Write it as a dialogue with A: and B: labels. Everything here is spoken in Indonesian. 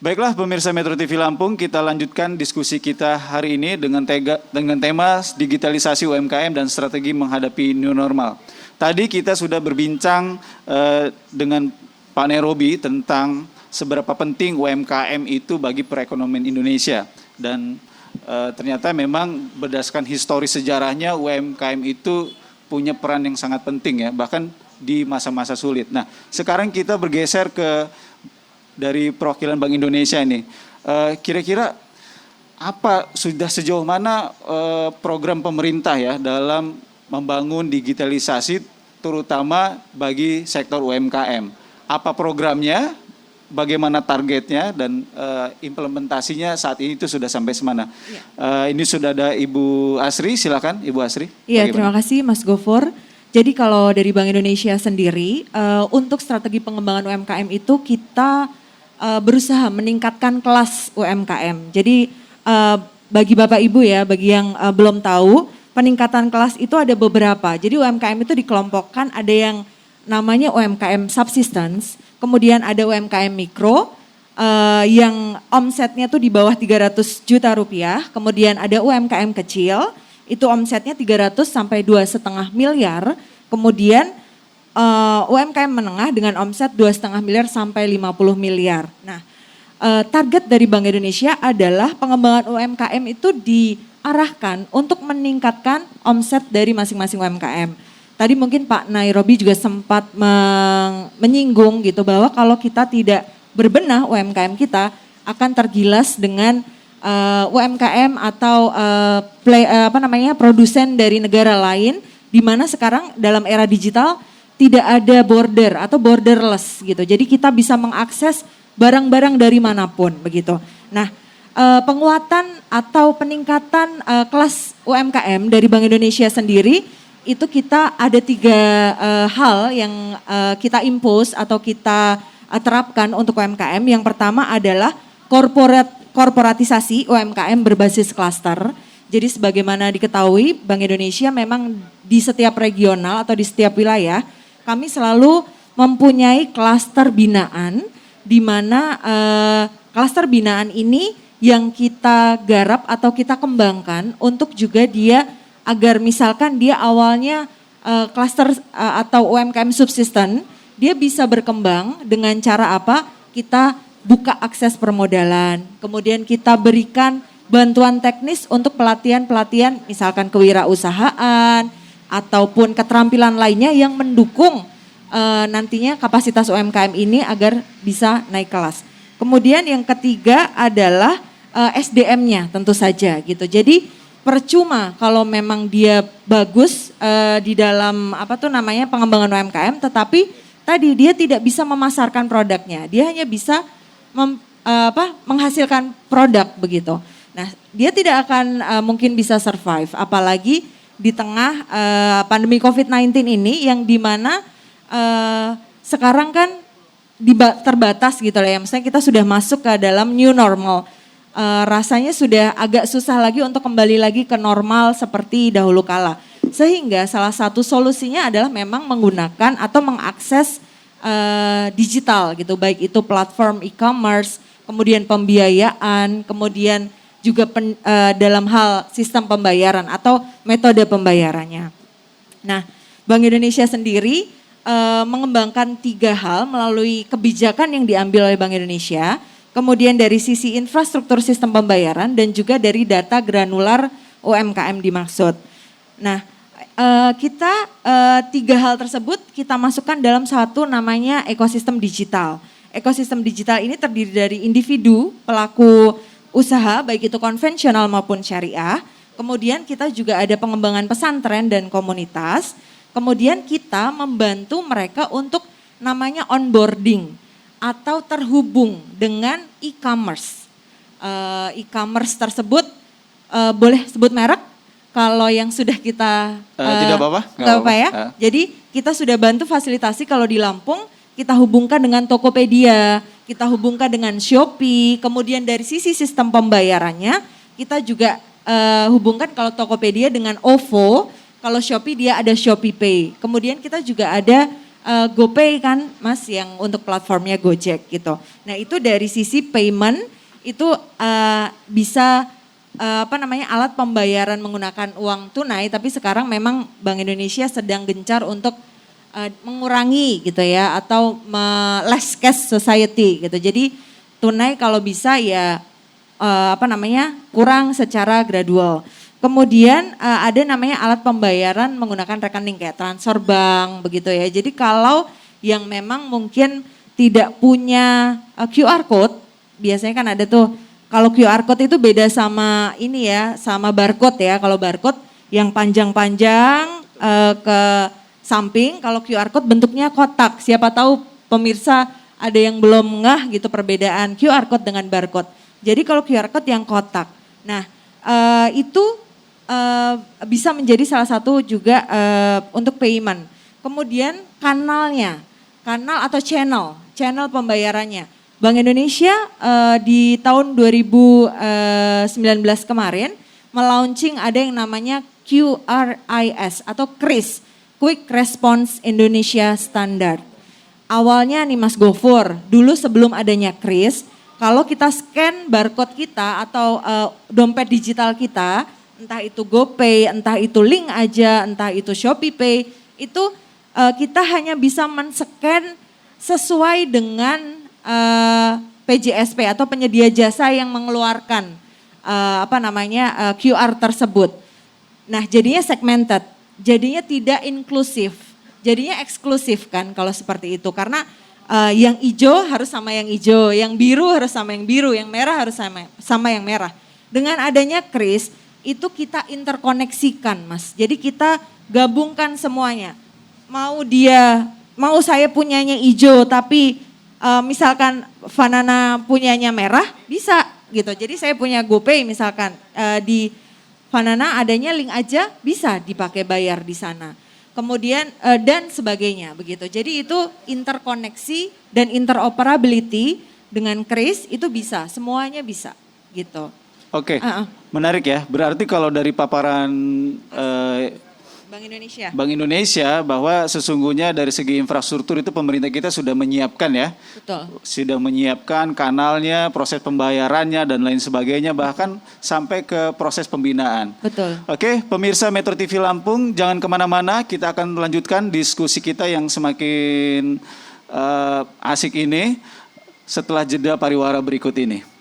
A: Baiklah pemirsa Metro TV Lampung, kita lanjutkan diskusi kita hari ini dengan tema digitalisasi UMKM dan strategi menghadapi new normal. Tadi kita sudah berbincang dengan Pak Nairobi tentang seberapa penting UMKM itu bagi perekonomian Indonesia. Dan ternyata memang berdasarkan histori sejarahnya UMKM itu punya peran yang sangat penting ya, bahkan di masa-masa sulit. Nah, sekarang kita bergeser ke dari perwakilan Bank Indonesia ini. Kira-kira apa sudah sejauh mana program pemerintah ya dalam membangun digitalisasi terutama bagi sektor UMKM? Apa programnya? Bagaimana targetnya dan implementasinya saat ini itu sudah sampai semana? Ya. Ini sudah ada Ibu Asri, silakan Ibu Asri.
B: Iya, terima kasih Mas Gofur. Jadi kalau dari Bank Indonesia sendiri, untuk strategi pengembangan UMKM itu kita berusaha meningkatkan kelas UMKM. Jadi bagi Bapak Ibu ya, bagi yang belum tahu, peningkatan kelas itu ada beberapa. Jadi UMKM itu dikelompokkan, ada yang namanya UMKM subsistence, kemudian ada UMKM mikro yang omsetnya tuh di bawah 300 juta rupiah, kemudian ada UMKM kecil, itu omsetnya 300 sampai 2,5 miliar, kemudian UMKM menengah dengan omset 2,5 miliar sampai 50 miliar. Nah, target dari Bank Indonesia adalah pengembangan UMKM itu diarahkan untuk meningkatkan omset dari masing-masing UMKM. Tadi mungkin Pak Nairobi juga sempat menyinggung gitu bahwa kalau kita tidak berbenah UMKM kita akan tergilas dengan UMKM atau produsen dari negara lain, di mana sekarang dalam era digital tidak ada border atau borderless gitu. Jadi kita bisa mengakses barang-barang dari manapun begitu. Nah, penguatan atau peningkatan kelas UMKM dari Bank Indonesia sendiri itu kita ada 3 hal yang kita impose atau kita terapkan untuk UMKM. Yang pertama adalah korporatisasi UMKM berbasis klaster. Jadi sebagaimana diketahui Bank Indonesia memang di setiap regional atau di setiap wilayah kami selalu mempunyai klaster binaan, di mana klaster binaan ini yang kita garap atau kita kembangkan untuk juga dia agar misalkan dia awalnya klaster atau UMKM subsisten, dia bisa berkembang dengan cara apa? Kita buka akses permodalan, kemudian kita berikan bantuan teknis untuk pelatihan-pelatihan misalkan kewirausahaan ataupun keterampilan lainnya yang mendukung nantinya kapasitas UMKM ini agar bisa naik kelas. Kemudian yang ketiga adalah SDM-nya tentu saja gitu. Jadi percuma kalau memang dia bagus di dalam pengembangan UMKM, tetapi tadi dia tidak bisa memasarkan produknya. Dia hanya bisa menghasilkan produk begitu. Nah, dia tidak akan mungkin bisa survive, apalagi di tengah pandemi COVID-19 ini yang dimana sekarang kan terbatas gitu lah ya. Misalnya kita sudah masuk ke dalam new normal. Rasanya sudah agak susah lagi untuk kembali lagi ke normal seperti dahulu kala. Sehingga salah satu solusinya adalah memang menggunakan atau mengakses digital gitu. Baik itu platform e-commerce, kemudian pembiayaan, kemudian juga dalam hal sistem pembayaran atau metode pembayarannya. Nah, Bank Indonesia sendiri mengembangkan 3 hal melalui kebijakan yang diambil oleh Bank Indonesia. Kemudian dari sisi infrastruktur sistem pembayaran dan juga dari data granular UMKM dimaksud. Nah, kita 3 hal tersebut kita masukkan dalam satu namanya ekosistem digital. Ekosistem digital ini terdiri dari individu, pelaku usaha, baik itu konvensional maupun syariah. Kemudian kita juga ada pengembangan pesantren dan komunitas. Kemudian kita membantu mereka untuk namanya onboarding atau terhubung dengan e-commerce. E-commerce tersebut boleh sebut merek kalau yang sudah kita
A: tidak apa-apa.
B: Enggak apa-apa ya. Jadi kita sudah bantu fasilitasi kalau di Lampung kita hubungkan dengan Tokopedia, kita hubungkan dengan Shopee, kemudian dari sisi sistem pembayarannya kita juga hubungkan kalau Tokopedia dengan OVO, kalau Shopee dia ada Shopee Pay. Kemudian kita juga ada GoPay kan Mas yang untuk platformnya Gojek gitu. Nah itu dari sisi payment itu bisa alat pembayaran menggunakan uang tunai, tapi sekarang memang Bank Indonesia sedang gencar untuk mengurangi gitu ya, atau less cash society gitu. Jadi tunai kalau bisa ya kurang secara gradual. Kemudian ada namanya alat pembayaran menggunakan rekening kayak transfer bank begitu ya. Jadi kalau yang memang mungkin tidak punya QR code, biasanya kan ada tuh. Kalau QR code itu beda sama ini ya, sama barcode ya. Kalau barcode yang panjang-panjang ke samping, kalau QR code bentuknya kotak. Siapa tahu pemirsa ada yang belum ngeh gitu perbedaan QR code dengan barcode. Jadi kalau QR code yang kotak. Nah itu bisa menjadi salah satu juga untuk payment. Kemudian kanalnya, kanal atau channel pembayarannya. Bank Indonesia di tahun 2019 kemarin melaunching ada yang namanya QRIS atau KRIS, Quick Response Indonesia Standard. Awalnya nih Mas Gofur, dulu sebelum adanya KRIS, kalau kita scan barcode kita atau dompet digital kita, entah itu GoPay, entah itu Link Aja, entah itu ShopeePay, itu kita hanya bisa men-scan sesuai dengan PJSP atau penyedia jasa yang mengeluarkan QR tersebut. Nah, jadinya segmented, jadinya tidak inklusif, jadinya eksklusif kan kalau seperti itu, karena yang hijau harus sama yang hijau, yang biru harus sama yang biru, yang merah harus sama yang merah. Dengan adanya KRIS itu kita interkoneksikan Mas, jadi kita gabungkan semuanya. Mau saya punyanya hijau tapi misalkan Fanana punyanya merah, bisa gitu. Jadi saya punya GoPay misalkan di Fanana adanya Link Aja, bisa dipakai bayar di sana. Kemudian dan sebagainya begitu. Jadi itu interkoneksi dan interoperability dengan KRIS itu bisa, semuanya bisa gitu.
A: Oke, menarik ya. Berarti kalau dari paparan Bank Indonesia bahwa sesungguhnya dari segi infrastruktur itu pemerintah kita sudah menyiapkan ya.
B: Betul.
A: Sudah menyiapkan kanalnya, proses pembayarannya dan lain sebagainya, bahkan sampai ke proses pembinaan.
B: Betul.
A: Oke, pemirsa Metro TV Lampung, jangan kemana-mana, kita akan melanjutkan diskusi kita yang semakin asik ini setelah jeda pariwara berikut ini.